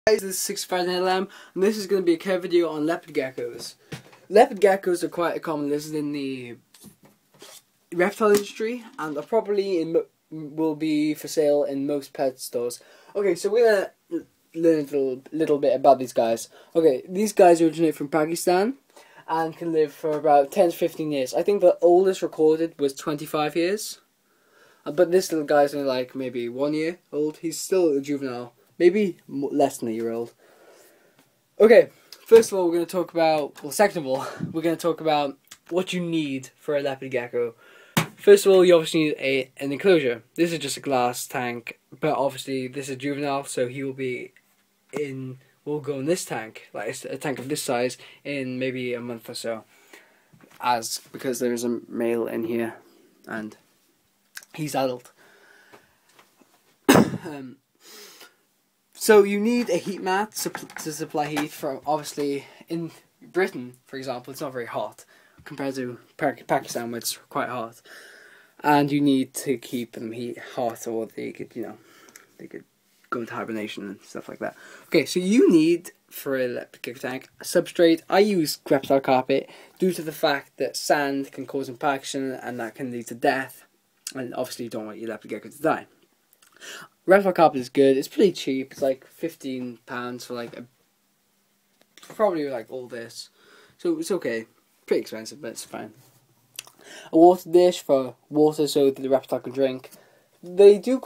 Guys, this is 65LM, and this is going to be a care video on leopard geckos. Leopard geckos are quite a common lizard in the reptile industry, and are probably will be for sale in most pet stores. Okay, so we're going to learn a little bit about these guys. Okay, these guys originate from Pakistan and can live for about 10 to 15 years. I think the oldest recorded was 25 years. But this little guy's only like maybe 1 year old. He's still a juvenile. Maybe less than a year old. Okay, first of all, we're going to talk about, well, second of all, we're going to talk about what you need for a leopard gecko. First of all, you obviously need an enclosure. This is just a glass tank, but obviously this is juvenile, so he will go in this tank, like a tank of this size, in maybe a month or so. Because there is a male in here, and he's adult. So you need a heat mat to supply heat from, obviously, in Britain, for example, it's not very hot compared to Pakistan, where it's quite hot. And you need to keep them hot, or they could go into hibernation and stuff like that. Okay, so you need, for a leopard gecko tank, a substrate. I use reptile carpet due to the fact that sand can cause impaction and that can lead to death. And obviously you don't want your leopard gecko to die. Reptile carpet is good. It's pretty cheap. It's like £15 for like probably like all this. So it's okay. Pretty expensive, but it's fine. A water dish for water so that the reptile can drink. They do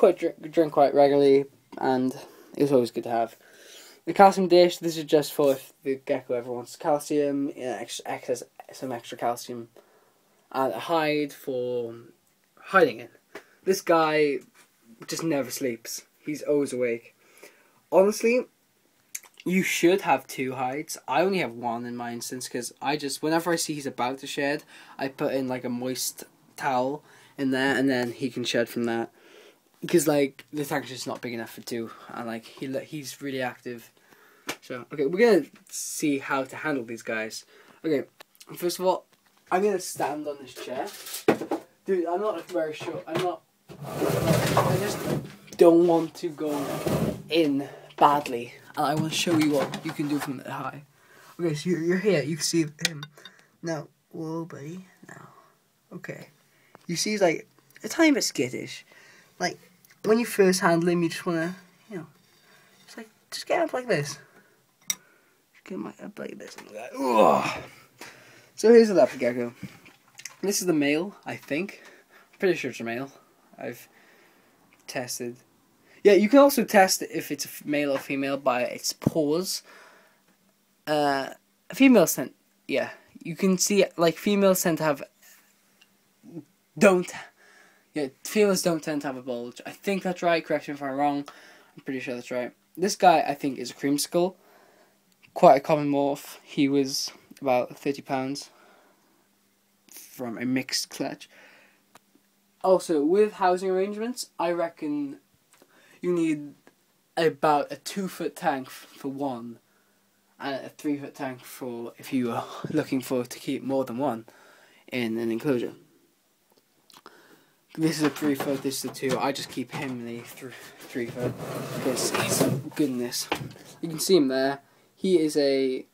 drink quite regularly, and it's always good to have. The calcium dish. This is just for if the gecko ever wants calcium, some extra calcium, and a hide for hiding in. This guy just never sleeps. He's always awake. Honestly, you should have 2 hides. I only have 1 in my instance, because whenever I see he's about to shed, I put in like a moist towel in there, and then he can shed from that. Because like the tank's just not big enough for 2, and like he's really active. So okay, we're gonna see how to handle these guys. Okay, first of all, I'm gonna stand on this chair. Dude, I'm not very sure. I just don't want to go in badly, and I want to show you what you can do from that high. Okay, so you're here. You can see him now. Whoa, buddy. Now, okay. You see, he's like a tiny bit skittish. Like when you first handle him, you just wanna, just get up like this. Just get him up like this. And like, ugh. So here's the leopard gecko. This is the male, I think. Pretty sure it's a male. I've tested. Yeah, you can also test if it's a male or female by its paws. Females tend, yeah, you can see like females tend to have. Females don't tend to have a bulge. I think that's right. Correct me if I'm wrong. I'm pretty sure that's right. This guy, I think, is a creamsicle. Quite a common morph. He was about £30 from a mixed clutch. Also, with housing arrangements, I reckon you need about a 2-foot tank for 1, and a 3-foot tank for if you are looking to keep more than 1 in an enclosure. This is a 3-foot, this is a 2. I just keep him in a 3-foot because he's good in this. You can see him there. He is a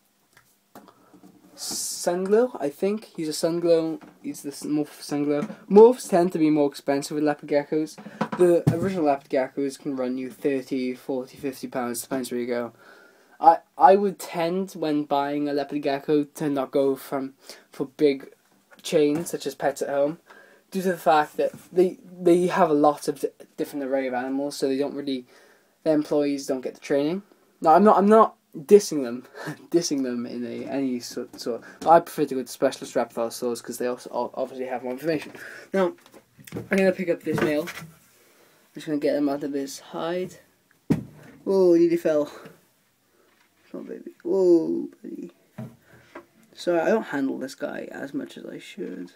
Sunglow, I think. He's a Sunglow. He's the morph Sunglow. Morphs tend to be more expensive with leopard geckos. The original leopard geckos can run you 30, 40, 50 pounds, depends where you go. I would tend, when buying a leopard gecko, to not go for big chains such as Pets at Home, due to the fact that they have a lot of different array of animals, so their employees don't get the training. No, I'm not dissing them in any sort. But I prefer to go to specialist reptile stores because they also obviously have more information. Now, I'm gonna pick up this male. I'm just gonna get him out of his hide. Whoa, he nearly fell. Come on, baby. Whoa, buddy. Sorry, I don't handle this guy as much as I should.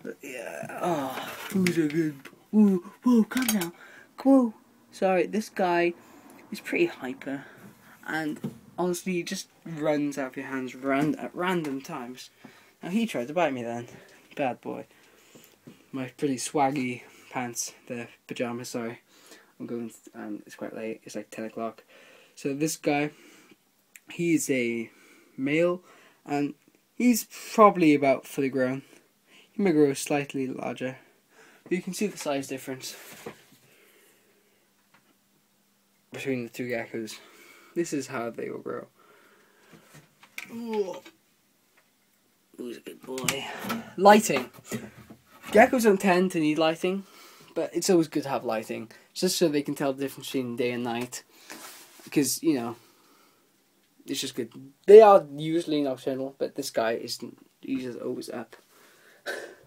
But yeah, who's a good? Whoa, calm down. Whoa. Sorry, this guy is pretty hyper. And honestly, he just runs out of your hands at random times. Now he tried to bite me then. Bad boy. My pretty swaggy pants, the pyjamas, sorry. I'm going, it's quite late, it's like 10 o'clock. So this guy, he's a male, and he's probably about fully grown. He may grow slightly larger. You can see the size difference between the two geckos. This is how they will grow. Ooh. Who's a good boy? Lighting. Geckos don't tend to need lighting, but it's always good to have lighting, just so they can tell the difference between day and night. Because, you know, it's just good. They are usually nocturnal, but this guy isn't. He's just always up.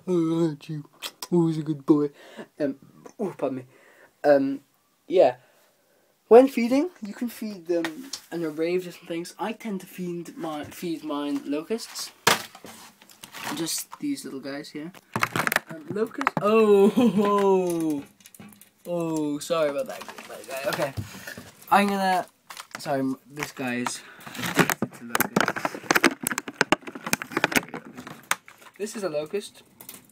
Oh, aren't you? Oh, he's a good boy. Oh, pardon me. Yeah. When feeding, you can feed them an array of different things. I tend to feed mine locusts. Just these little guys here. Locusts. Oh, sorry about that guy. Okay, I'm gonna. Sorry, this guy's addicted to locusts. This is a locust.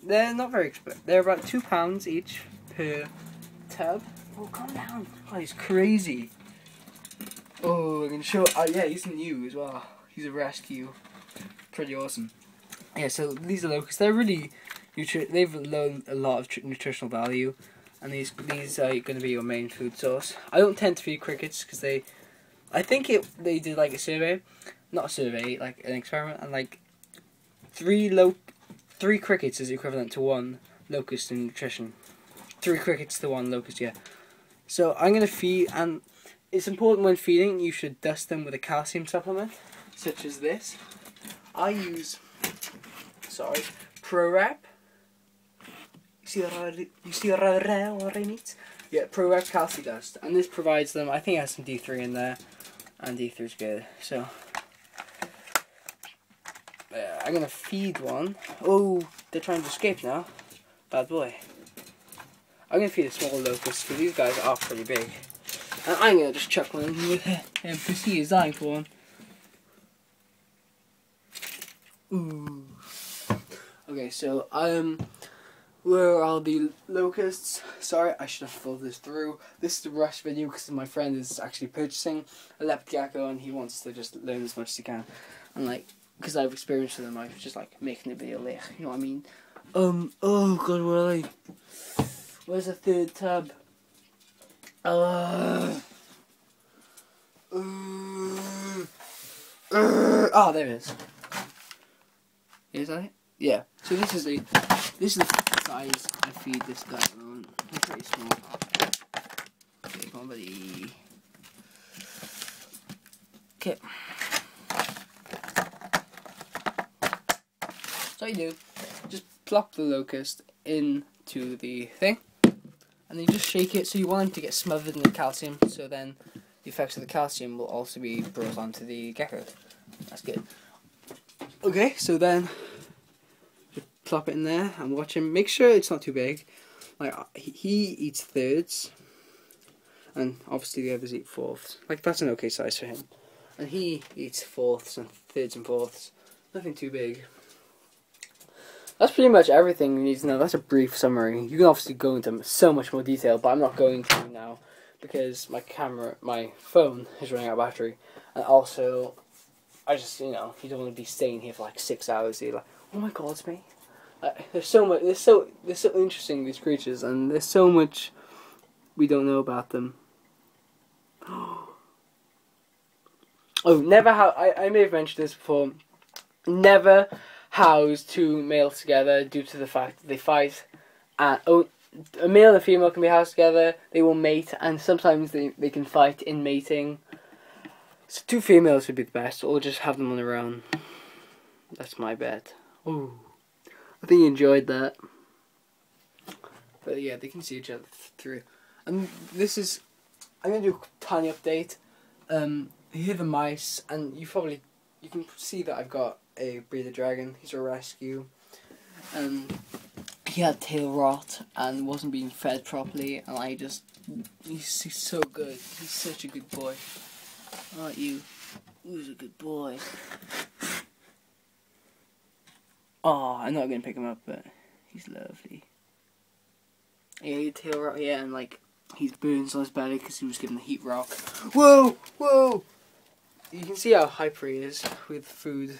They're not very expensive. They're about £2 each per tub. Oh, calm down. Oh, he's crazy. Oh, I'm gonna show. Yeah, he's new as well. He's a rescue. Pretty awesome. Yeah, so these are locusts. They're really they've a lot of nutritional value, and these are going to be your main food source. I don't tend to feed crickets because they did like a survey, not a survey, like an experiment, and like three crickets is equivalent to one locust in nutrition. 3 crickets to 1 locust, yeah. So I'm going to feed, and it's important when feeding, you should dust them with a calcium supplement, such as this. I use, ProRep. You see what I mean? Yeah, ProRep Calci Dust, and this provides them, I think it has some D3 in there, and D3 is good, so. Yeah, I'm going to feed one. Oh, they're trying to escape now. Bad boy. I'm going to feed a small locust, because these guys are pretty big. And I'm going to just chuck one in with him, because he is dying for one. Ooh. Okay, so, where are the locusts? Sorry, I should have thought this through. This is a rush video, because my friend is actually purchasing a Leopard Gecko, and he wants to just learn as much as he can. And, like, because I've experienced with them, I'm just, like, making a video later, you know what I mean? Oh god, where are they? Where's the 3rd tab? Oh, there it is. Is that it? Yeah. So this is the size I feed this guy at the moment. He's pretty small. Okay, come on, buddy. Okay. So you do, just plop the locust into the thing, and then you just shake it. So you want him to get smothered in the calcium, so then the effects of the calcium will also be brought onto the gecko. That's good. Okay, so then just plop it in there and watch him. Make sure it's not too big. Like, he eats thirds, and obviously the others eat fourths. Like, that's an okay size for him. And he eats fourths and thirds and fourths. Nothing too big. That's pretty much everything you need to know. That's a brief summary. You can obviously go into so much more detail, but I'm not going to now because my phone is running out of battery, and also, I just, you don't want to be staying here for like 6 hours. You're like, oh my god, it's me. There's so much. They're so interesting, these creatures, and there's so much we don't know about them. Oh, never I may have mentioned this before. Never house 2 males together due to the fact that they fight. A male and a female can be housed together, they will mate, and sometimes they can fight in mating. So 2 females would be the best, or just have them on their own. That's my bet. Ooh. I think you enjoyed that. But yeah, they can see each other through. And this is, I'm going to do a tiny update. Here are the mice, and you can see that I've got a breeder dragon. He's a rescue, and he had tail rot and wasn't being fed properly, and he's so good. He's such a good boy, aren't you? Who's a good boy? Oh, I'm not gonna pick him up, but he's lovely. Yeah, he had tail rot. Yeah, and like He's burns on his belly because he was given the heat rock. Whoa! Whoa! You can see how hyper he is with food.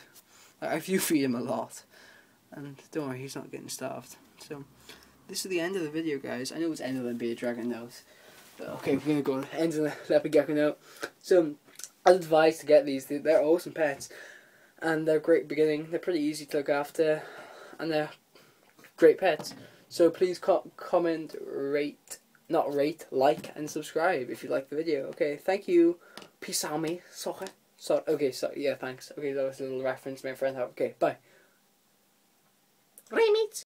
Like, if you feed him a lot. And don't worry, he's not getting starved. So, this is the end of the video, guys. I know it's end of the bearded dragon note. But okay, we're going to go end of the leopard gecko note. So, I'd advise to get these. They're awesome pets. And they're a great beginning. They're pretty easy to look after. And they're great pets. So, please comment, rate, like, and subscribe if you like the video. Okay, thank you. Peace out, me. Sorry. Okay, yeah, thanks. Okay, that was a little reference to my friend. Okay, bye. Remit.